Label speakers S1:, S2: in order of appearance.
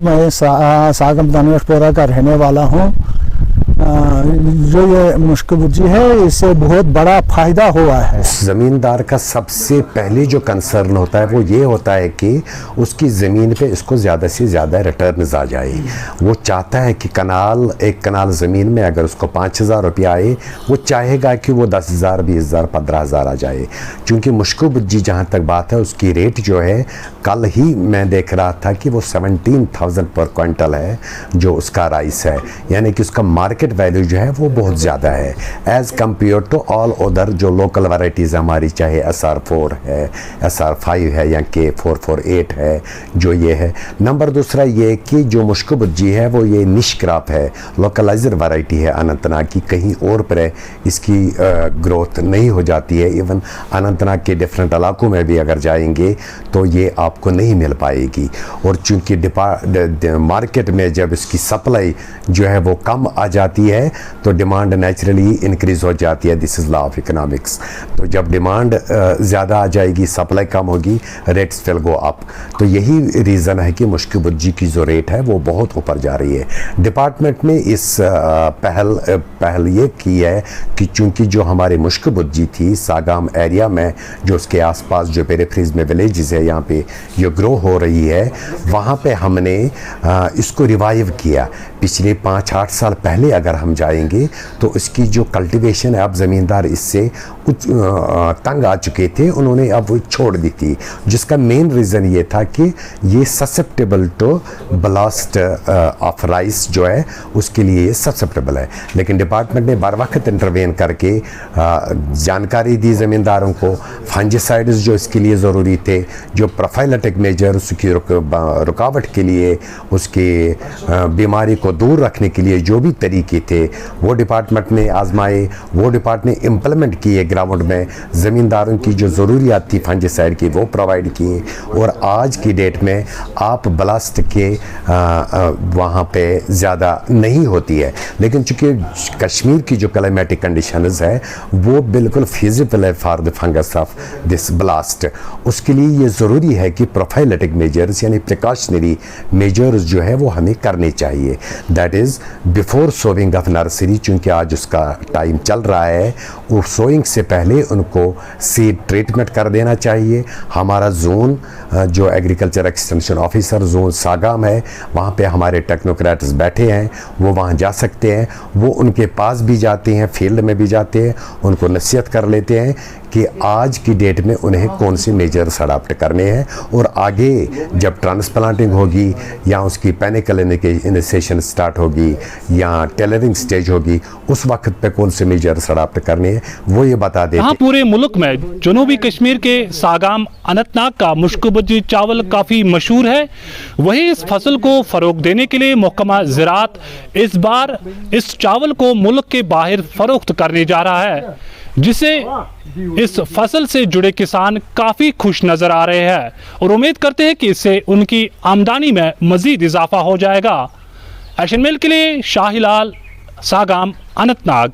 S1: मैं सागम दानिशपोरा का रहने वाला हूँ। जो ये मुश्क भुर्जी है, इससे बहुत बड़ा फायदा हुआ है।
S2: ज़मींदार का सबसे पहले जो कंसर्न होता है वो ये होता है कि उसकी ज़मीन पे इसको ज़्यादा से ज़्यादा रिटर्न्स आ जाए। वो चाहता है कि एक कनाल ज़मीन में अगर उसको 5,000 रुपया आए, वो चाहेगा कि वो 10,000, 20,000, 15,000 आ जाए। क्योंकि मुश्क भुर्जी जहाँ तक बात है, उसकी रेट जो है, कल ही मैं देख रहा था कि वो 17,000 पर क्विंटल है जो उसका राइस है, यानी कि उसका मार्केट वैल्यू जो है वो बहुत ज़्यादा है as compare to all other जो लोकल वैराइटीज़ हमारी, चाहे SR4 है, SR5 है या K448 है, जो ये है। नंबर दूसरा ये कि जो मुश्क भुर्जी है वो ये निश क्रॉप है, लोकलाइजर वैरायटी है अनंतनाग की, कहीं और पर इसकी ग्रोथ नहीं हो जाती है। इवन अनंतनाग के डिफरेंट इलाकों में भी अगर जाएंगे तो ये आपको नहीं मिल पाएगी। और चूँकि मार्केट में जब इसकी सप्लाई जो है वो कम आ जाती है तो डिमांड नेचुरली इंक्रीज हो जाती है। This is law of economics. तो जब डिमांड ज़्यादा आ जाएगी, सप्लाई कम होगी, रेट्स विल गो अप। तो यही रीज़न है कि मुश्क भुर्जी की जो रेट है वो बहुत ऊपर जा रही है। डिपार्टमेंट ने इस पहल ये की है कि चूँकि जो हमारे मुश्क भुर्जी थी सागाम एरिया में, जो उसके आसपास जो पेरिफेरीज में विलेजेस है, यहाँ पे ये ग्रो हो रही है, वहाँ पे हमने इसको रिवाइव किया। पिछले 5-8 साल पहले अगर हम जाएंगे तो इसकी जो कल्टीवेशन है, अब ज़मींदार इससे तंग आ चुके थे, उन्होंने अब वो छोड़ दी थी, जिसका मेन रीज़न ये था कि ये susceptible to blast of rice जो है, उसके लिए ये ससेप्टेबल है। लेकिन डिपार्टमेंट ने बर वक्त इंटरवेन करके जानकारी दी ज़मींदारों को, फंजिसाइड्स जो इसके लिए ज़रूरी थे, जो प्रोफाइलेटिक मेजर उसकी रुकावट के लिए, उसके बीमारी को दूर रखने के लिए जो भी तरीके थे वो डिपार्टमेंट ने आजमाए, वो डिपार्टमेंट ने इम्प्लीमेंट किए ग्राउंड में। ज़मींदारों की जो ज़रूरियात थी फंजिसाइड की वो प्रोवाइड किए। और आज की डेट में आप ब्लास्ट के वहाँ पे ज़्यादा नहीं होती है। लेकिन चूँकि कश्मीर की जो क्लाइमेटिक कंडीशंस है वो बिल्कुल फिजिबल है for the fungus of this blast, उसके लिए ये ज़रूरी है कि प्रोफाइलेटिक मेजर्स यानी प्रिकॉशनरी मेजर्स जो है वो हमें करने चाहिए। That is before sowing of nursery, चूँकि आज उसका टाइम चल रहा है, वो सोइंग से पहले उनको सीड ट्रीटमेंट कर देना चाहिए। हमारा जोन जो agriculture extension officer zone Sagam है, वहाँ पे हमारे टेक्नोक्रेट्स बैठे हैं, वो वहाँ जा सकते हैं, वो उनके पास भी जाते हैं, फील्ड में भी जाते हैं, उनको नसीहत कर लेते हैं कि आज की डेट में उन्हें कौन से मेजर्स अडॉप्ट करने हैं, और आगे जब ट्रांसप्लांटिंग होगी या उसकी पेनिकल इनिशिएशन स्टार्ट होगी या टेलरिंग स्टेज होगी, उस वक्त पे कौन से मेजर्स अडॉप्ट करने हैं वो ये बता देते हैं।
S3: यहाँ पूरे मुल्क में जनूबी कश्मीर के सागाम अनंतनाग का मुश्क भुर्जी चावल काफ़ी मशहूर है। वहीं इस फसल को फ़रोग देने के लिए महकमा ज़राअत इस बार इस चावल को मुल्क के बाहर फ़रोख्त करने जा रहा है, जिसे इस फसल से जुड़े किसान काफ़ी खुश नज़र आ रहे हैं और उम्मीद करते हैं कि इससे उनकी आमदनी में मज़ीद इजाफा हो जाएगा। एशियन मेल के लिए शाहिलाल, सागाम, अनंतनाग।